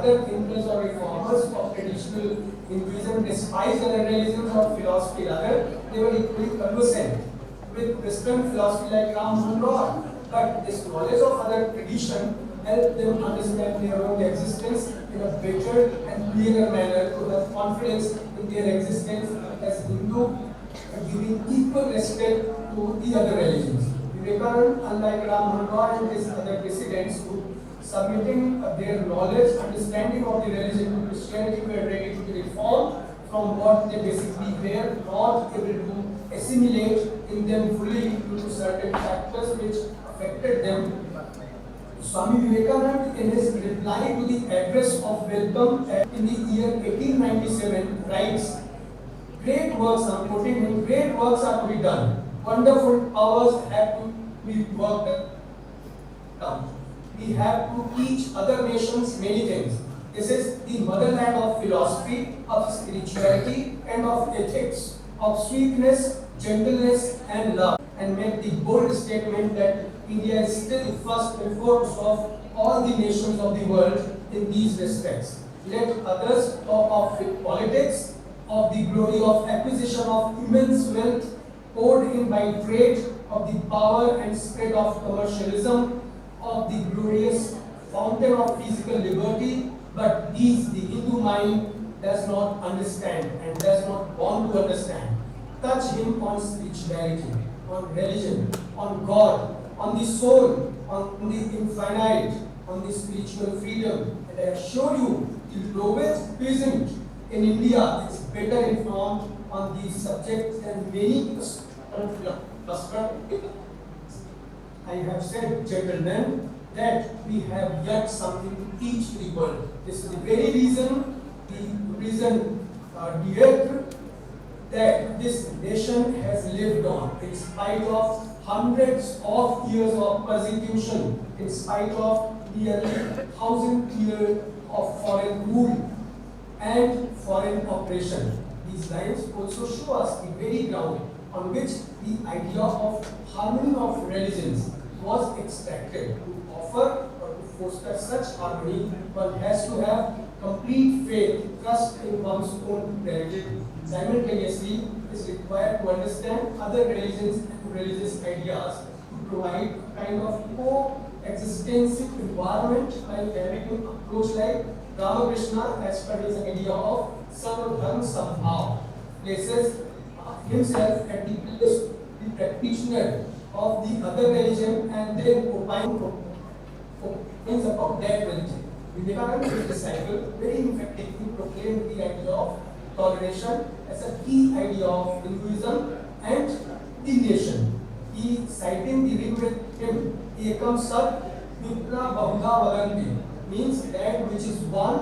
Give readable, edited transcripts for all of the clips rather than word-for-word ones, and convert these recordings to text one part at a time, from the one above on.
other thinkers or reformers of traditional Hinduism despised other religions or philosophy. Rather, they were equally conversant with Western philosophy like Ram Roy. But this knowledge of other tradition helped them understand their own existence in a better and clearer manner, to have confidence in their existence as Hindu, giving equal respect to the other religions. Vivekananda, unlike Ram Roy and his other dissidents, who submitting their knowledge, understanding of the religion to Christianity, were ready to be reformed from what they basically were not able to assimilate in them fully due to certain factors which affected them. Swami Vivekananda, in his reply to the address of welcome in the year 1897, writes, "Great works, I'm quoting him, great works are to be done. Wonderful powers have to be worked out. We have to teach other nations many things. This is the motherland of philosophy, of spirituality, and of ethics, of sweetness, gentleness, and love." And make the bold statement that India is still first and foremost of all the nations of the world in these respects. Let others talk of politics, of the glory of acquisition of immense wealth poured in by trade, of the power and spread of commercialism, of the glorious fountain of physical liberty, but these the Hindu mind does not understand and does not want to understand. Touch him on spirituality, on religion, on God, on the soul, on the infinite, on the spiritual freedom. And I assure you, the lowest peasant in India is better informed on these subjects than many philosophers. I have said, gentlemen, that we have yet something to teach to the world. This is the very reason, dear, that this nation has lived on in spite of hundreds of years of persecution, in spite of nearly 1,000 years of foreign rule and foreign oppression. These lines also show us the very ground on which the idea of harmony of religions was extracted. To offer or to foster such harmony, one has to have complete faith, trust in one's own religion. Simultaneously, it is required to understand other religions and religious ideas to provide a kind of coexistence environment by having an approach like Ramakrishna, as per his idea of Sarvadharma Sambhav, places himself at the place, the practitioner of the other religion, and then opines about that religion. Vivekananda, his disciple, very emphatically proclaimed the idea of toleration as a key idea of Hinduism and the nation. He, citing the Rig hymn, Ekam Sat Vipra Bahudha Vadanti, means that which is one,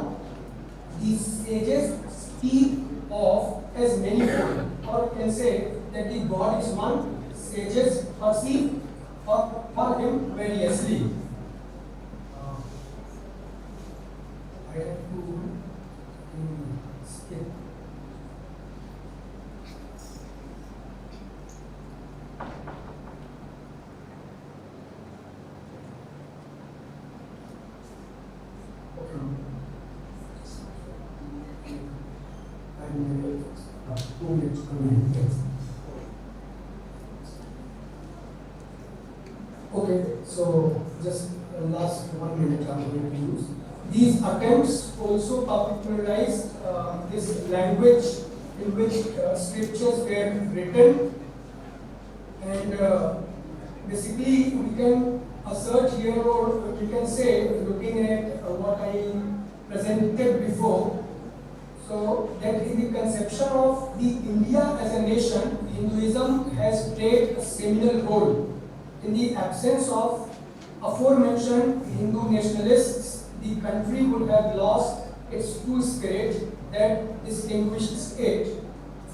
the sages speak of as manifold, or can say that the God is one, sages perceive or him variously. I have to skip. Okay, so just last 1 minute I'm going to use. These attempts also popularized this language in which scriptures were written, and basically we can assert here, or we can say, looking at what I presented before, so that in the conception of the India as a nation, Hinduism has played a seminal role. In the absence of aforementioned Hindu nationalists, the country would have lost its true spirit that distinguishes it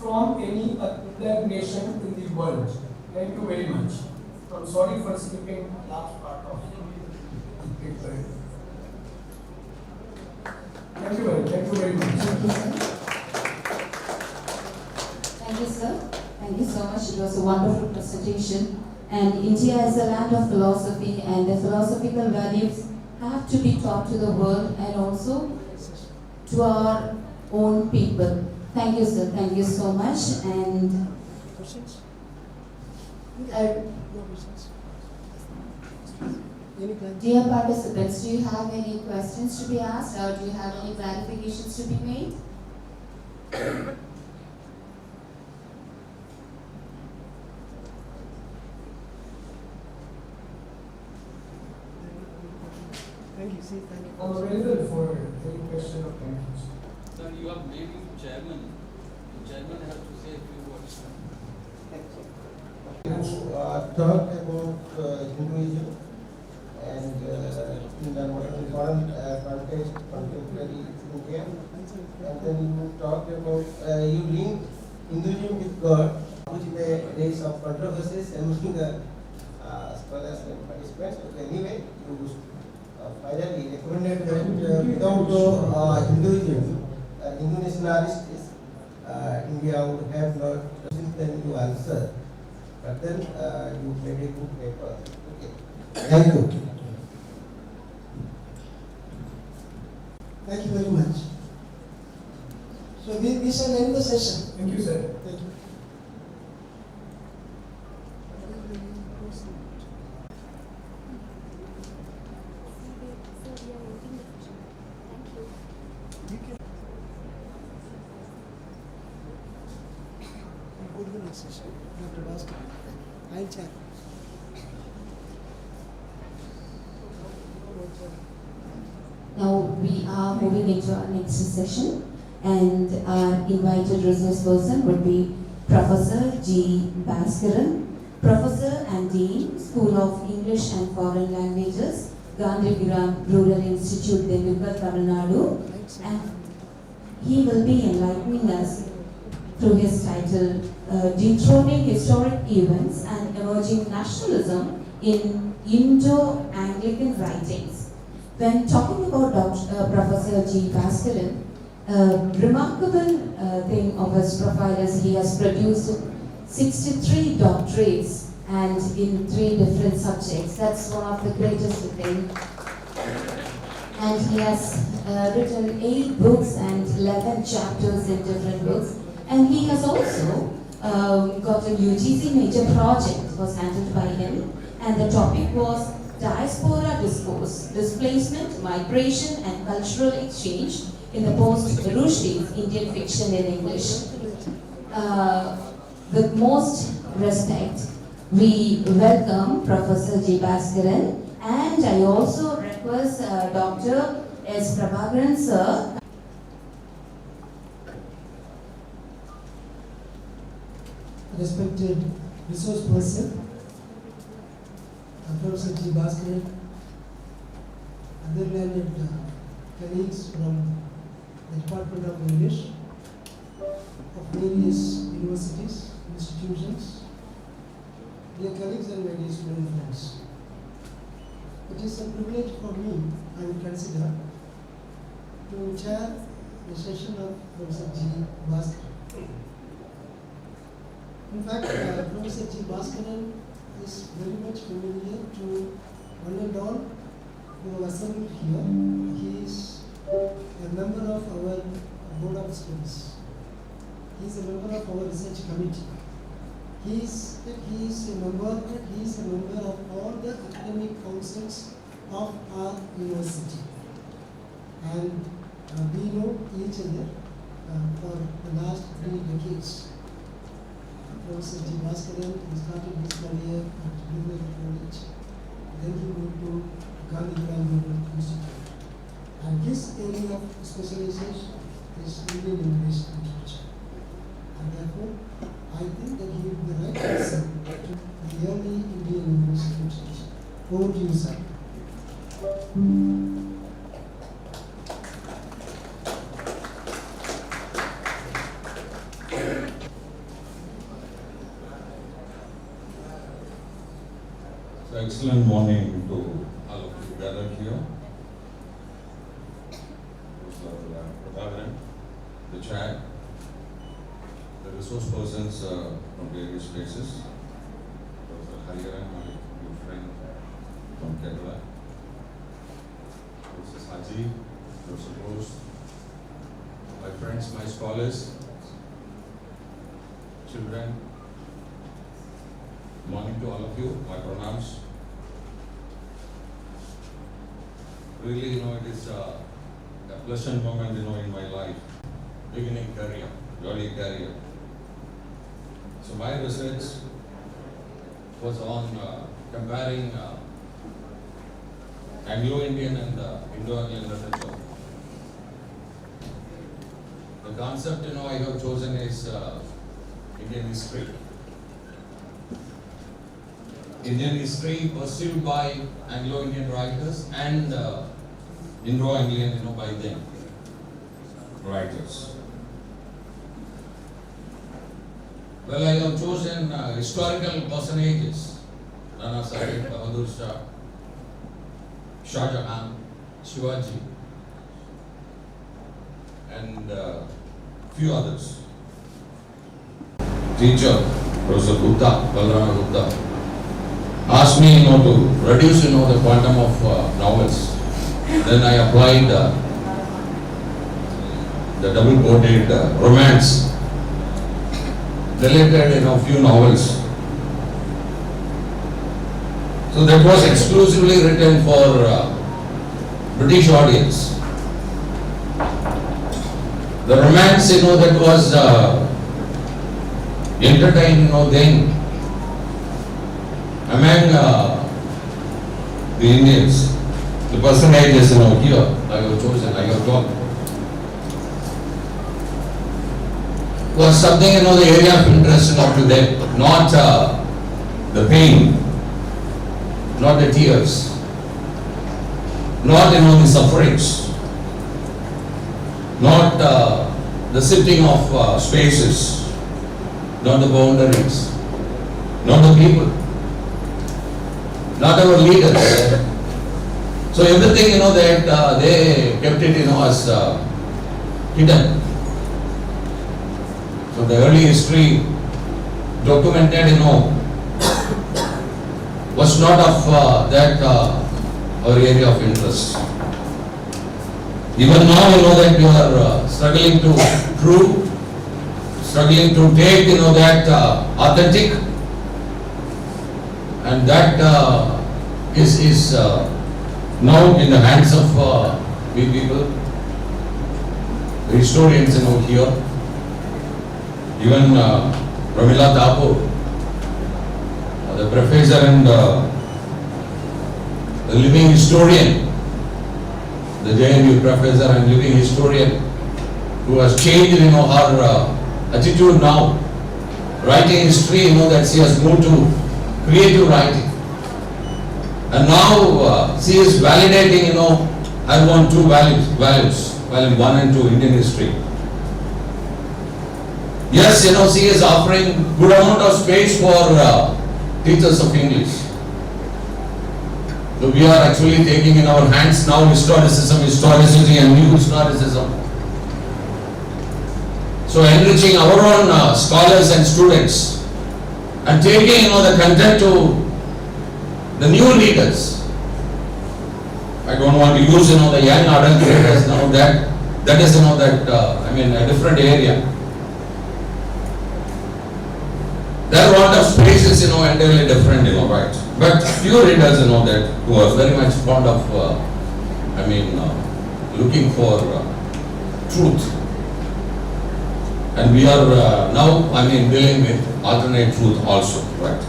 from any other nation in the world. Thank you very much. I'm sorry for skipping the last part of the paper. Thank you very much. Thank you, sir. Thank you so much. It was a wonderful presentation. And India is a land of philosophy, and the philosophical values have to be taught to the world, and also to our own people. Thank you, sir. Thank you so much. And Questions? uh, No questions. Any plans? dear participants, do you have any questions to be asked, or do you have any clarifications to be made? Thank you. See, thank you. I'm available for any question or comments. Sir, you have made him chairman. The chairman has to say a few words. Talk about Hinduism and in the modern context, contemporary India, and then you talked about you linked Hinduism with God, which in the days of controversies among the scholars and participants. But anyway, you finally recommended that without Hinduism, Hindu nationalists, India would have not. Then you answer. But then you made a good paper. Okay. Thank you. Thank you very much. So we shall end the session. Thank you, sir. Thank you. Go to the next session. Dr. Bhaskar. I'll chat. Now we are moving into our next session, and our invited resource person would be Professor G. Bhaskaran, Professor and Dean, School of English and Foreign Languages, Gandhigram Rural Institute, Dindigul, Tamil Nadu, and he will be enlightening us through his title, Dethroning Historic Events and Emerging Nationalism in Indo-Anglican Writings. When talking about Professor G. Bhaskaran, remarkable thing of his profile is he has produced 63 doctorates and in 3 different subjects. That's one of the greatest things. And he has written 8 books and 11 chapters in different books. And he has also got a UGC major project was handled by him, and the topic was Diaspora Discourse, Displacement, Migration and Cultural Exchange in the Post-Rushdie's Indian Fiction in English. With most respect, we welcome Professor G. Bhaskaran, and I also request Dr. S. Prabhakaran sir. Respected resource person, Professor G. Bhaskaran, other learned colleagues from the Department of English of various universities, institutions, dear colleagues and my dear student friends. It is a privilege for me, I would consider, to chair the session of Professor G. Bhaskaran. In fact, Professor G. Bhaskaran is very much familiar to one and all who are assembled here. He is a member of our Board of Studies. He is a member of our research committee. He is a member of all the academic councils of our university. And we know each other for the last 3 decades. Professor G. Bhaskaran started his career at Discourse College. Then he moved to Gandhigram Institute. And his area of specialization is Indian English literature. And therefore, I think that he would be the right person to the early Indian English literature. Over to you, sir. So excellent morning to all of you gathered here. Professor Prabhakaran, the chair, the resource persons from various places, Professor Hariharan, my good friend from Kerala, Professor Saji, Professor Rose, my friends, my scholars, children, morning to all of you, my pronouns. Really, it is a pleasant moment, in my life, beginning career, early career. So my research was on comparing Anglo-Indian and Indo-Aryan literature. The concept, I have chosen is Indian history. Indian history pursued by Anglo-Indian writers and Indo-Anglian, by them writers. Well, I have chosen historical personages, Nana Sahib, Bahadur Shah, Shah Jahan, Shivaji, and few others. Teacher, Professor Gupta, Balrama Gupta, asked me, to reduce, the quantum of novels. Then I applied the double-coated romance related, few novels. So that was exclusively written for British audience. The romance, that was entertained, then among the Indians, the personages, here I have chosen, I have talked, was something, the area of interest, to them, not the pain, not the tears, not, the sufferings, not the sifting of spaces, not the boundaries, not the people, not our leaders. So everything, that they kept it, as hidden. So the early history documented, was not of that our area of interest. Even now, that you are struggling to prove, struggling to take, that authentic, and that is now in the hands of we people, the historians, here. Even Ramila Tapo, the professor and the living historian, the JNU professor and living historian, who has changed, her attitude now, writing history, that she has moved to creative writing. And now she is validating, her own two values, volume 1 and 2, Indian history. Yes, she is offering good amount of space for teachers of English. So we are actually taking in our hands now historicity and new historicism. So enriching our own scholars and students and taking, the content to the new leaders. I don't want to use, the young adult leaders, that is, a different area. Their want of space is, entirely different, right? But few readers, that who are very much fond of, looking for truth. And we are now, dealing with alternate truth also, right?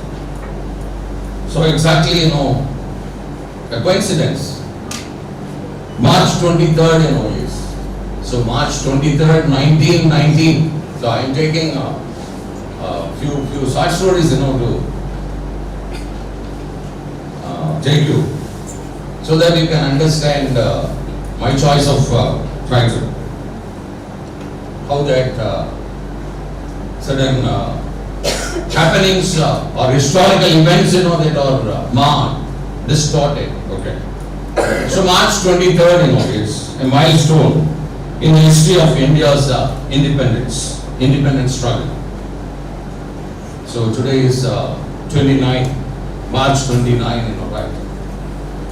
So exactly, a coincidence. March 23rd, is. So March 23rd, 1919. So I am taking few short stories, to take you, so that you can understand my choice of title. How that certain happenings or historical events, that are marred, distorted. Okay. So March 23rd, is a milestone in the history of India's independence struggle. So today is 29, March 29, right?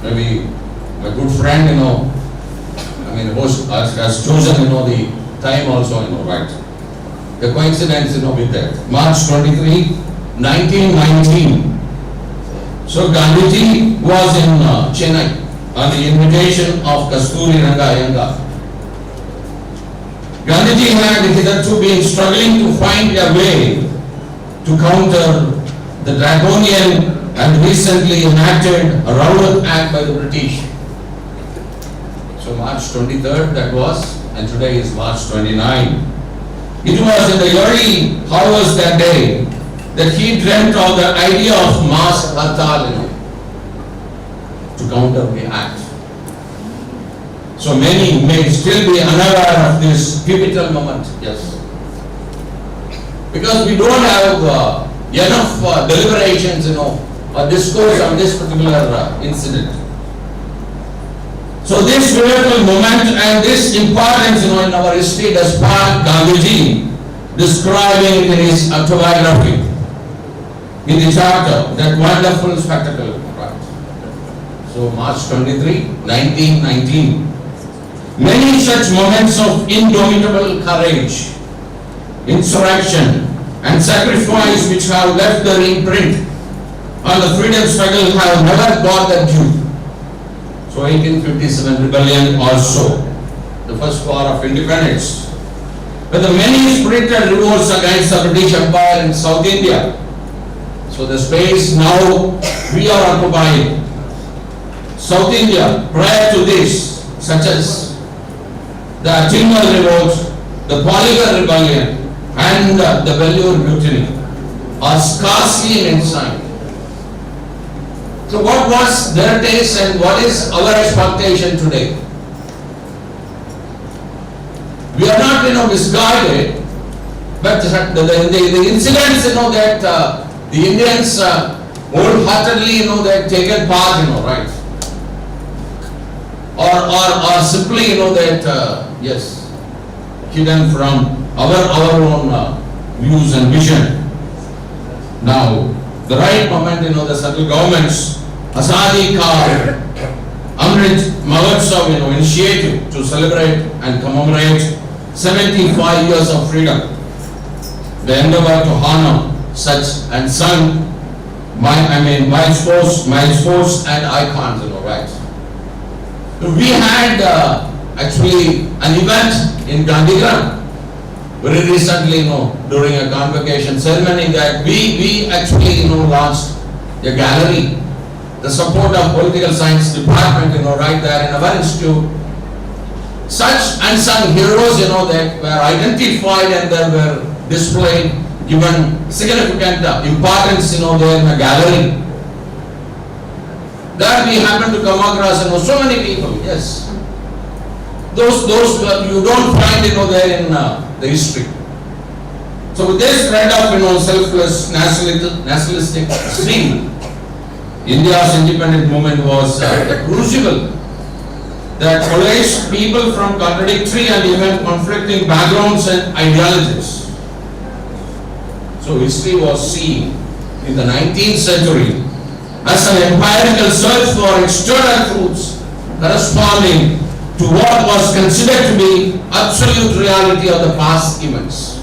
Maybe my good friend, host has chosen, the time also, right? The coincidence, with that. March 23, 1919. So Gandhiji was in Chennai on the invitation of Kasturi Ranga Iyengar. Gandhiji had hitherto been struggling to find a way to counter the draconian and recently enacted Rowlatt Act by the British. So March 23rd that was, and today is March 29. It was in the early hours that day that he dreamt of the idea of mass hartal to counter the act. So many may still be unaware of this pivotal moment, yes. Because we don't have enough deliberations, or discourse on this particular incident. So this pivotal moment and this importance, in our history does spark Gandhiji describing in his autobiography, in the chapter, that wonderful spectacle. Right. So March 23, 1919. Many such moments of indomitable courage, insurrection and sacrifice which have left their imprint on the freedom struggle have never got their due. So 1857 rebellion also, the first war of independence. But the many spirited revolts against the British Empire in South India. So the space now we are occupying. South India prior to this, such as the Chennai revolt, the Polygar rebellion and the Vellore mutiny are scarcely mentioned. So what was their taste and what is our expectation today? We are not, misguided, but the incidents, that the Indians wholeheartedly, that taken part, right? Or simply, that, yes, hidden from our own views and vision. Now, the right moment, the central government's AZHAGARASAN Amrit Mahotsav, initiative to celebrate and commemorate 75 years of freedom. The endeavor to honor such and sung milestones and icons, right? We had actually an event in Gandhigram very recently, during a convocation ceremony that we actually, launched a gallery, the support of political science department, right there in our institute. Such unsung heroes, that were identified and that were displayed, given significant importance, there in the gallery. That we happen to come across, so many people, yes. Those you don't find, there in the history. So with this thread of, selfless nationalistic stream, India's independent movement was a crucible that coalesced people from contradictory and even conflicting backgrounds and ideologies. So history was seen in the 19th century as an empirical search for external truths corresponding to what was considered to be absolute reality of the past events.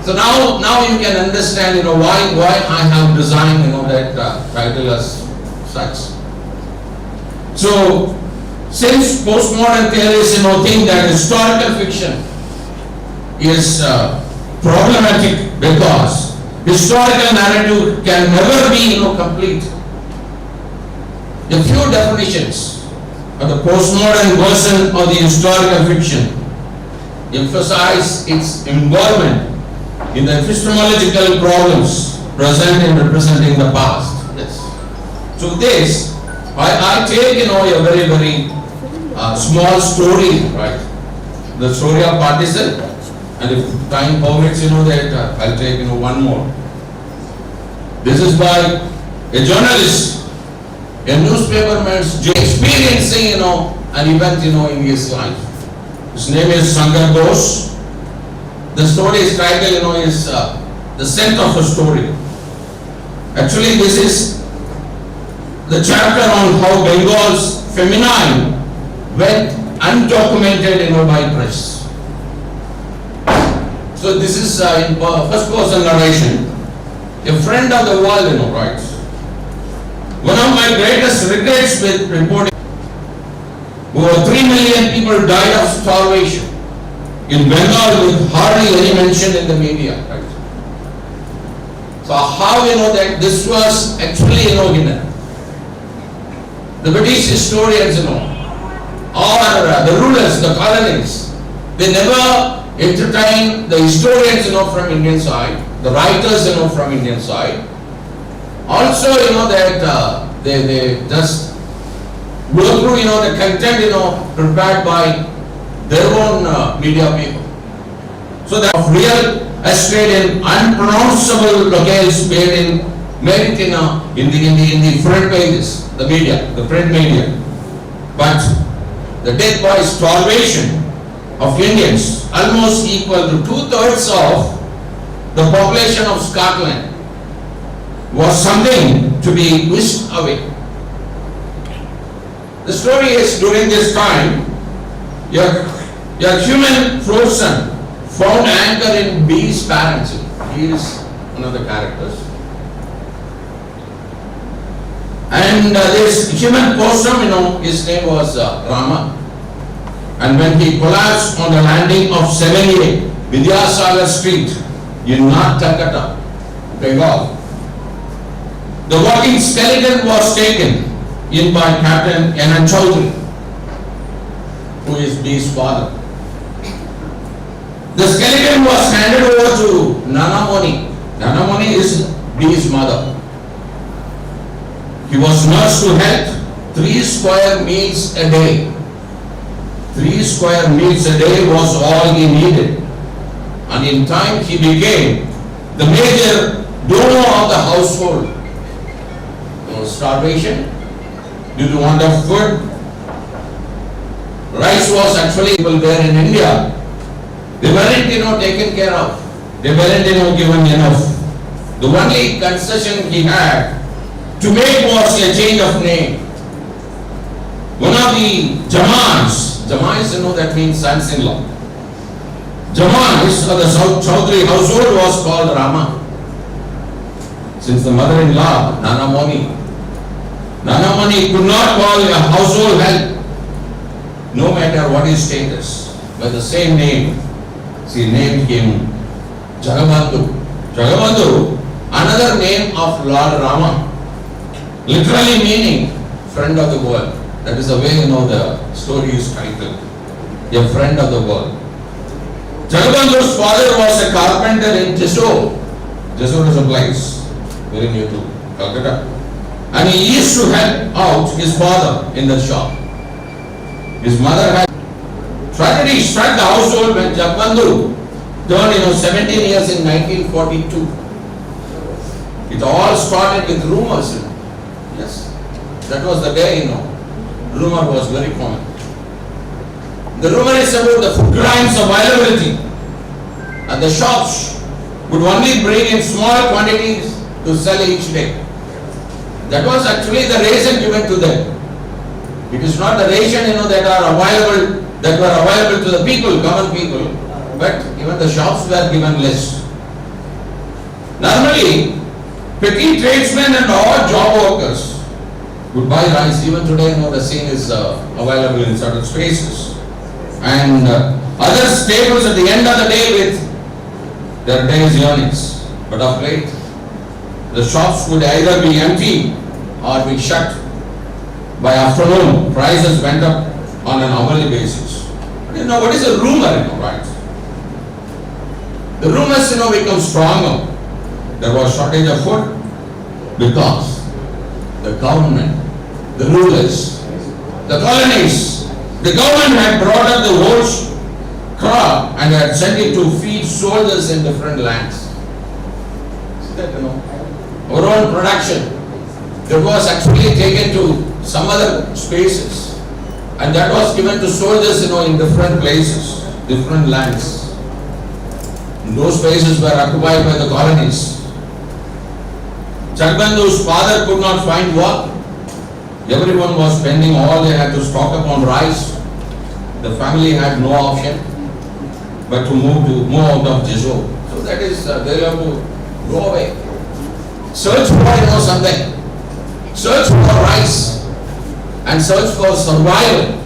So now you can understand, why I have designed, that title as such. So, since postmodern theorists, think that historical fiction is problematic because historical narrative can never be, complete. A few definitions of the postmodern version of the historical fiction emphasize its involvement in the epistemological problems present in representing the past. Yes. So this, I take, a very, very small story, right? The story of partisan, and if time permits, that I'll take, one more. This is by a journalist, a newspaperman's experiencing, an event, in his life. His name is SANKAR. The story's title, is the scent of a story. Actually, this is the chapter on how Bengal's feminine went undocumented, by press. So this is in first person narration. A friend of the world, writes. One of my greatest regrets with reporting, over 3 million people died of starvation in Bengal with hardly any mention in the media. Right? So how that this was actually hidden? The British historians, or the rulers, the colonies, they never entertain the historians, from Indian side, the writers, from Indian side. Also, that they just go through, the content, prepared by their own media people. So that of real estate in unpronounceable locales made it in the front pages, the media, the print media. But the death by starvation of Indians, almost equal to 2/3 of the population of Scotland, was something to be wished away. The story is, during this time, your human frozen found anchor in B's parents. He is one of the characters. And this human possum, his name was Rama. And when he collapsed on the landing of 78 Vidyasagar Street in North Calcutta, Bengal, the walking skeleton was taken in by Captain N. Chaudhary, who is B's father. The skeleton was handed over to Nana Moni. Nana Moni is B's mother. He was nursed to health, 3 square meals a day. 3 square meals a day was all he needed. And in time he became the major donor of the household. Starvation due to want of food. Rice was actually there in India. They weren't, taken care of. They weren't, given enough. The only concession he had to make was a change of name. One of the Jamais, that means sons-in-law. Jamais of the Chaudhary household was called Rama. Since the mother-in-law, Nana Moni could not call a household help, no matter what his status, by the same name. She named him Jagabandhu. Jagabandhu, another name of Lord Rama, literally meaning friend of the world. That is the way the story is titled, a friend of the world. Jagabandhu's father was a carpenter in Jessore. Jessore is a place very near to Calcutta. And he used to help out his father in the shop. His mother had tragedy struck the household when Jagabandhu turned 17 years in 1942. It all started with rumors. Yes, that was the day, rumor was very common. The rumor is about the food grains availability, and the shops would only bring in small quantities to sell each day. That was actually the ration given to them. It is not the ration that were available to the people, common people, but even the shops were given less. Normally, petty tradesmen and all job workers would buy rice. Even today, the scene is available in certain spaces. And other staples at the end of the day with their day's earnings. But of late, the shops would either be empty or be shut. By afternoon, prices went up on an hourly basis. What is a rumor, right? The rumors, become stronger. There was shortage of food because the government, the rulers, the colonies, the government had brought up the whole crop and had sent it to feed soldiers in different lands. See that, our own production that was actually taken to some other spaces, and that was given to soldiers, in different places, different lands. And those spaces were occupied by the colonies. Jagabandhu's father could not find work. Everyone was spending all they had to stock up on rice. The family had no option. but to move out of Jessore. So that is, they have to go away. Search for something. Search for rice and search for survival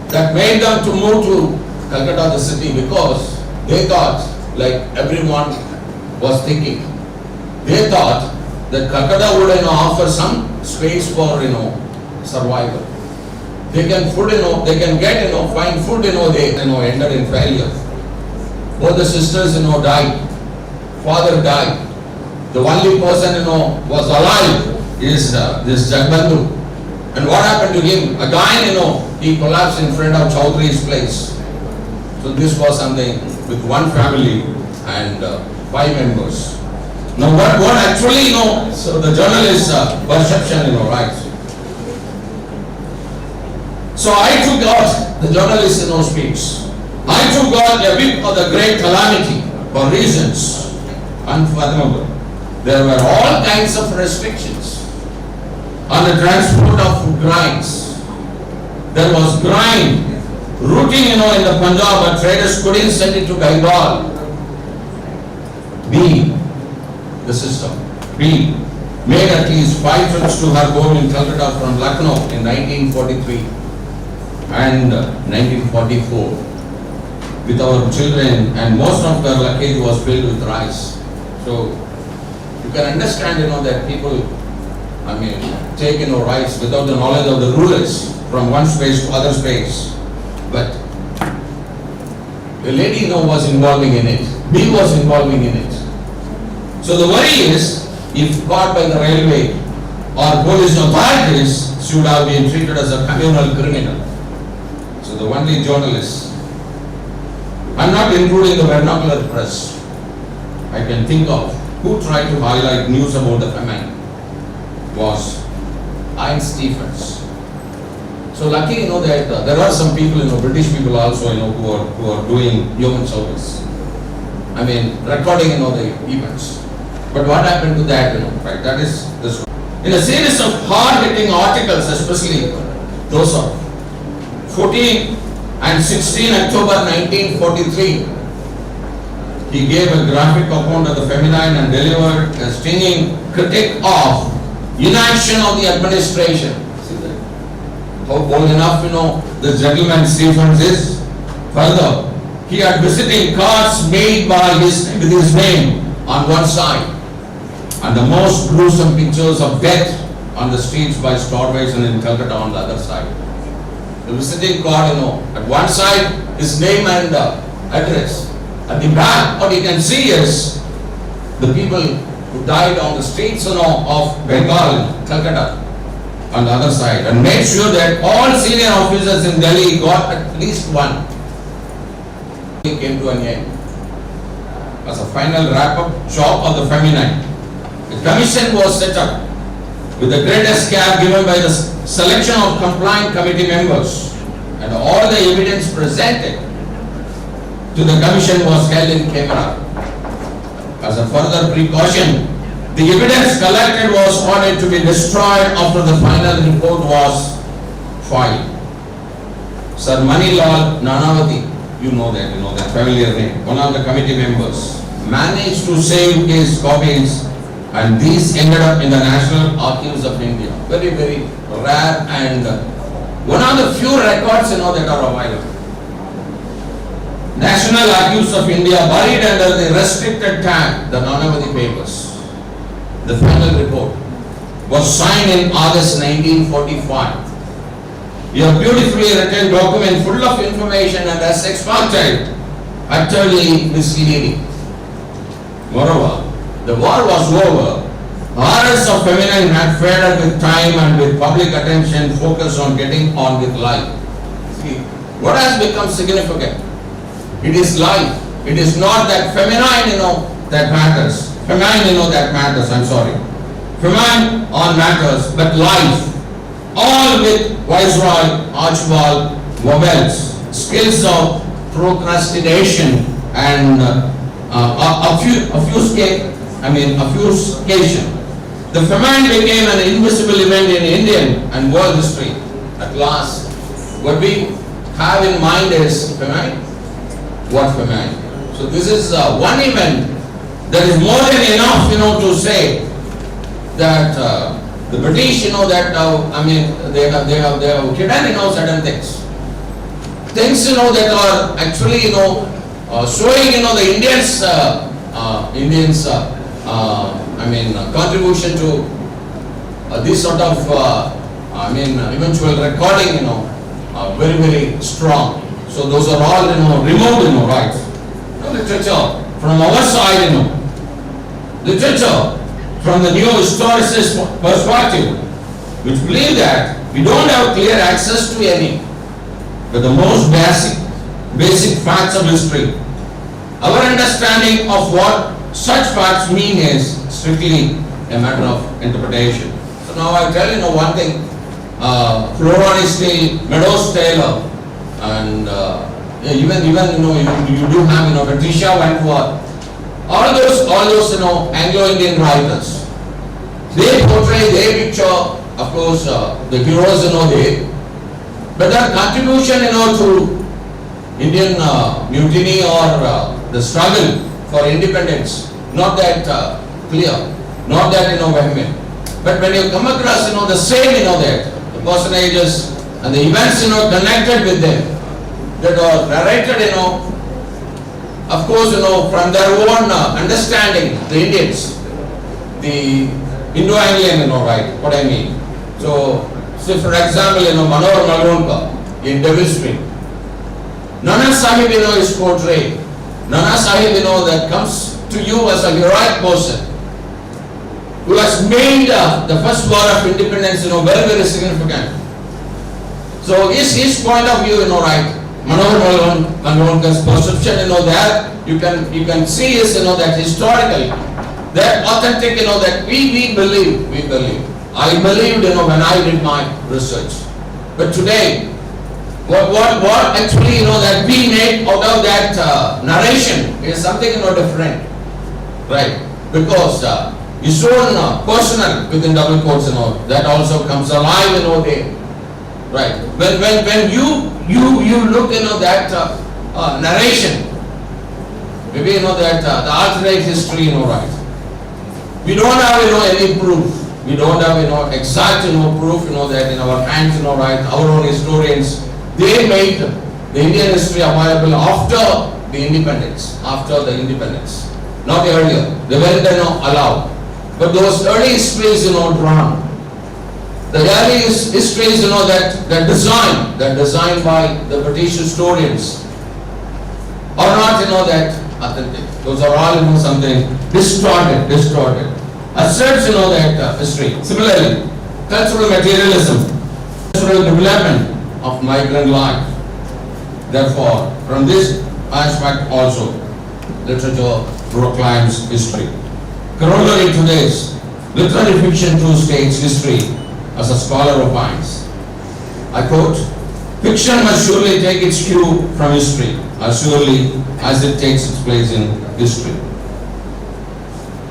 that made them to move to Calcutta, the city, because they thought, like everyone was thinking, they thought that Calcutta would offer some space for survival. They can food they can get find food they ended in failure. Both the sisters died. Father died. The only person was alive is this Jagbandhu. And what happened to him? Again he collapsed in front of Chaudhry's place. So this was something with one family and 5 members. Now what actually so the journalist's perception right. So I too got, the journalist speaks, I too got a bit of the great calamity for reasons unfathomable. There were all kinds of restrictions on the transport of food grains. There was grain rooting in the Punjab, but traders couldn't send it to Bengal. B, the system. B, made at least 5 trips to her home in Calcutta from Lucknow in 1943 and 1944 with our children, and most of their luggage was filled with rice. So you can understand that people take rice without the knowledge of the rulers from one space to other space. But the lady was involving in it. B was involving in it. So the worry is, if caught by the railway or police authorities, should have been treated as a communal criminal. So the only journalist, I'm not including the vernacular press, I can think of, who tried to highlight news about the famine was Ian Stephens. So lucky that there are some people, British people also, who are doing human service. Recording the events. But what happened to that, right? That is this one. In a series of hard-hitting articles, especially those of 14 and 16 October 1943, he gave a graphic account of the feminine and delivered a stinging critique of inaction of the administration. See that? How bold enough, this gentleman Stephens is. Further, he had visiting cards made with his name on one side, and the most gruesome pictures of death on the streets by starvation in Calcutta on the other side. The visiting card, at one side, his name and address. At the back, what you can see is the people who died on the streets of Bengal, Calcutta, on the other side, and made sure that all senior officers in Delhi got at least one. It came to an end. As a final wrap-up, shop of the feminine. The commission was set up with the greatest care given by the selection of compliant committee members, and all the evidence presented to the commission was held in camera. As a further precaution, the evidence collected was ordered to be destroyed after the final report was filed. Sir Manilal Nanavati, you know that familiar name, one of the committee members, managed to save his copies, and these ended up in the National Archives of India. Very, very rare and one of the few records that are available. National Archives of India buried under the restricted tag, the Nanavati papers. The final report was signed in August 1945. A beautifully written document full of information and as expected, utterly misleading. Moreover, the war was over. Horrors of feminine had faded with time and with public attention focused on getting on with life. See, what has become significant? It is life. It is not that feminine, that matters. Feminine, that matters, I'm sorry. Feminine on matters, but life. All with Viceroy, Archibald, Wobbles, skills of procrastination and obfuscation. The famine became an invisible event in Indian and world history. At last, what we have in mind is famine. what humanity. So this is one event that is more than enough, to say that the British, that they have hidden, certain things. Things, that are actually, showing, the Indians, contribution to this sort of, eventual recording, very, very strong. So those are all, removed, right? Literature from our side, literature from the new historicist perspective, which believe that we don't have clear access to any, but the most basic facts of history. Our understanding of what such facts mean is strictly a matter of interpretation. So now I tell one thing, Flora is still Meadows Taylor, and even you do have Patricia Wentworth, all those Anglo-Indian writers. They portray their picture, of course, the heroes but their contribution to Indian mutiny or the struggle for independence, not that clear, not that vehement. But when you come across the same that the personages and the events connected with them, that are narrated of course from their own understanding, the Indians, the Indo-Anglian, right, what I mean. So for example, Manohar Malhonkar in Devil's Street, Nana Sahib, is portrayed. Nana Sahib, that comes to you as a heroic person who has made the first war of independence, very, very significant. So his point of view, right, Manohar Malhonkar's perception, that you can see is, that historically, that authentic, that we believe. I believed, when I did my research. But today, what actually, that we made out of that narration is something, different, right? Because his own personal, within double quotes, that also comes alive, there, right? When you look, that narration, maybe that the alternate history, right? We don't have, any proof. We don't have, exact, proof, that in our hands, right? Our own historians, they made the Indian history available after the independence, not earlier. They weren't, allowed. But those early histories, drawn. The early histories, that designed by the British historians are not, that authentic. Those are all, something distorted. Asserts, that history. Similarly, cultural materialism, cultural development of migrant life. Therefore, from this aspect also, literature proclaims history. Corollary to this, literary fiction too states history, as a scholar opines. I quote, "Fiction must surely take its cue from history, as surely as it takes its place in history."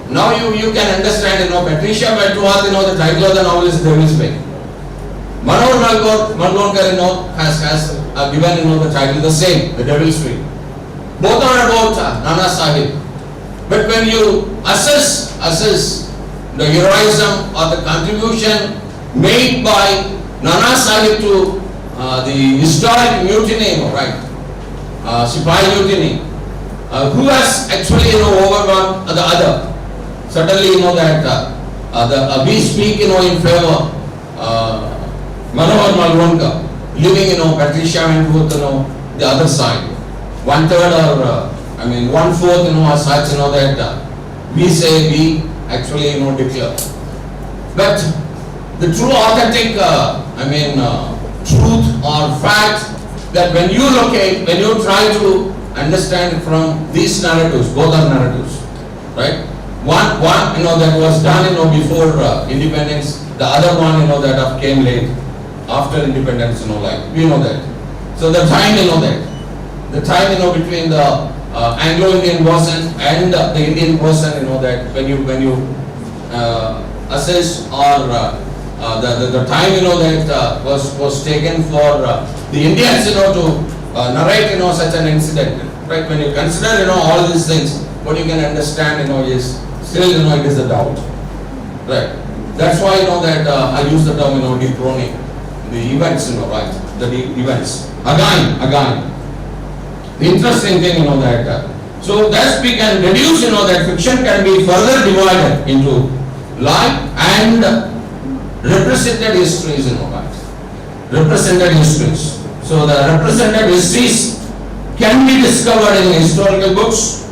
Now you can understand, Patricia Wentworth, the title of the novel is Devil's Way. Manohar Malhonkar, has given, the title the same, The Devil's Way. Both are about Nana Sahib. But when you assess the heroism or the contribution made by Nana Sahib to the historic mutiny, right? Sipahi mutiny, who has actually, overgone the other. Certainly, that we speak, in favor Manohar Malhonkar, leaving, Patricia Wentworth, the other side. 1/3 or 1/4, as such, that we say we actually, declare. But the true authentic, truth or fact that when you try to understand from these narratives, both are narratives, right? One, that was done, before independence. The other one, that came late after independence, we know that. So the time, the time, between the Anglo-Indian person and the Indian person, that when you assess or the time, that was taken for the Indians, to narrate, such an incident, right? When you consider, all these things, what you can understand, is still, it is a doubt, right? That's why, that I use the term, dethroning the events, right? The events. Again. The interesting thing, that, so thus we can reduce, that fiction can be further divided into live and represented histories, right? Represented histories. So the represented histories can be discovered in historical books,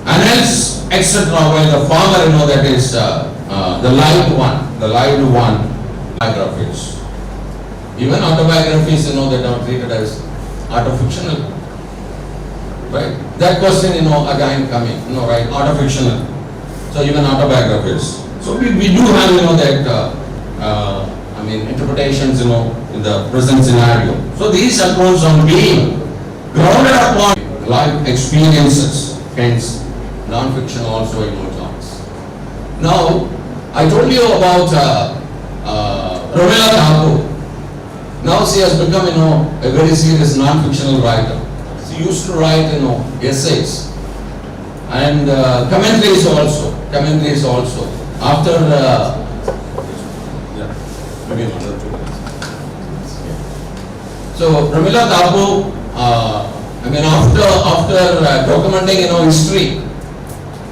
annals, etc. While the former, that is the lived one, biographies. Even autobiographies, that are treated as autofictional. Right? That question, again coming, right? Autofictional. So even autobiographies. So we do have, that, interpretations, in the present scenario. So these accounts on being grounded upon life experiences, hence non-fiction also joins. Now, I told you about Pramila Thakur. Now she has become, a very serious non-fictional writer. She used to write, essays and commentaries also. After so Pramila Thakur, after documenting, history,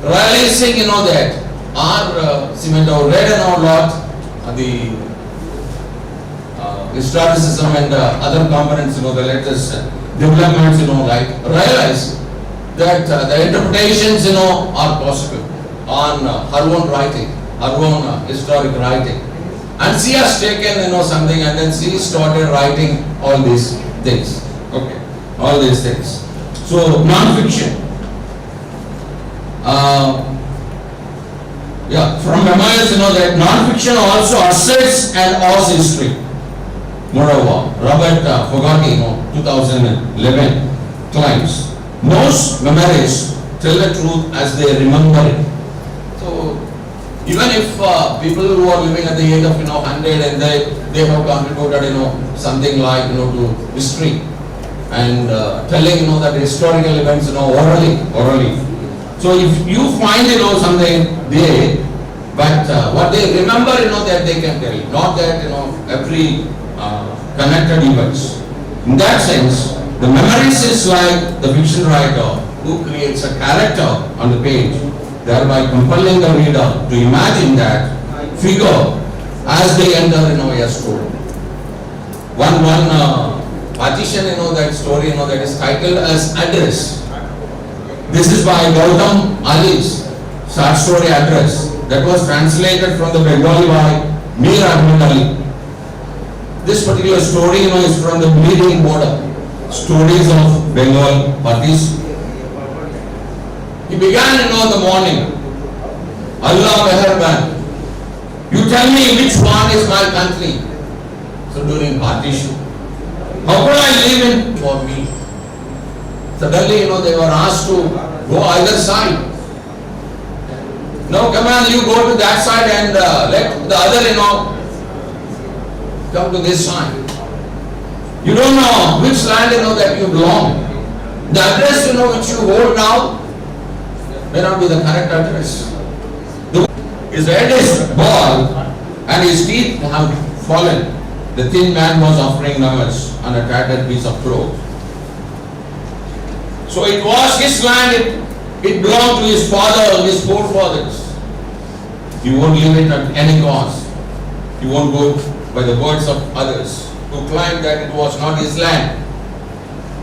realizing, that she might have read, lot the historicism and other components, the latest developments, realize that the interpretations, are possible on her own writing, her own historic writing. And she has taken, something, and then she started writing all these things. Okay, all these things. So non-fiction. From memoirs, that non-fiction also asserts and owes history. Moreover, Robert Fogarty, 2011, claims most memories tell the truth as they remember it. So, even if people who are living at the age of 100 and they have contributed something like to history and telling that historical events orally. So if you find something but what they remember that they can tell, not that every connected events. In that sense, the memories is like the fiction writer who creates a character on the page, thereby compelling the reader to imagine that figure as they enter a story. One partition, that story, that is titled as Address. This is by Gautam Ali's short story Address that was translated from the Bengali by Mir Ahmed Ali. This particular story, is from the bleeding border, stories of Bengal parties. He began, in the morning, Allah Meherban, you tell me which one is my country. So during partition, how could I live in for me? Suddenly, they were asked to go either side. Now come on, you go to that side and let the other, come to this side. You don't know which land, that you belong. The address, which you hold now may not be the correct address. His head is bald and his teeth have fallen. The thin man was offering namaz on a tattered piece of cloth. So it was his land, it belonged to his father, his forefathers. He won't leave it at any cost. He won't go by the words of others who claimed that it was not his land.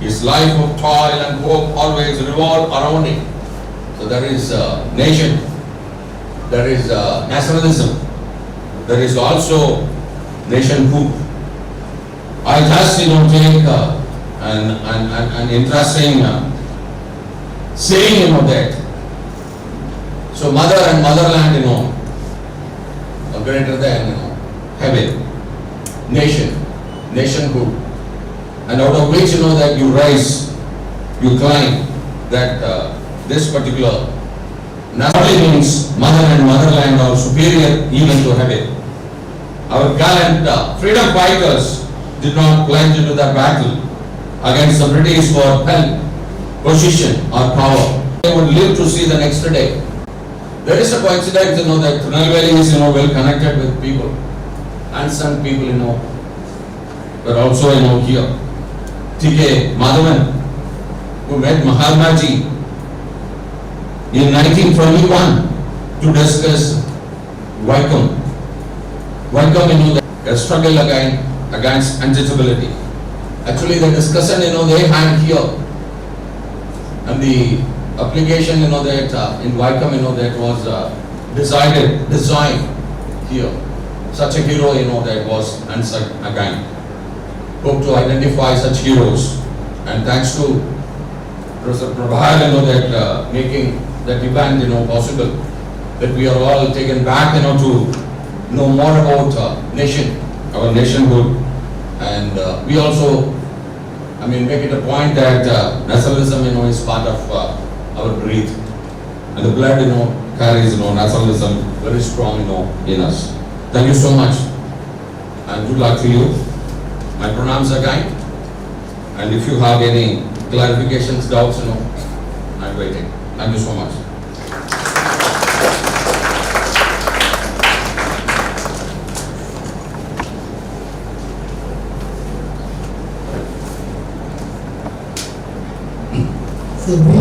His life of toil and hope always revolved around it. So there is nation, there is nationalism, there is also nationhood. I just take an interesting saying that. So mother and motherland, are greater than heaven. Nation, nationhood, and out of which that you rise, you climb, that this particular nationality means mother and motherland are superior even to heaven. Our gallant freedom fighters did not plunge into the battle against the British for help, position or power. They would live to see the next day. There is a coincidence, that Tirunelveli is, well connected with people. And some people, were also, here. T.K. Madhavan, who met Mahatma Ji in 1921 to discuss Vaikom. Vaikom, a struggle against untouchability. Actually, the discussion, they had here. And the application, that in Vaikom, that was designed here. Such a hero, that was answered again. Hope to identify such heroes. And thanks to Professor PRABHA, that making that event, possible. That we are all taken back, to know more about nation, our nationhood. And we also, make it a point that nationalism, is part of our breath. And the blood, carries, nationalism very strong, in us. Thank you so much. And good luck to you. My pronouns are kind. And if you have any clarifications, doubts, I'm waiting. Thank you so much. So we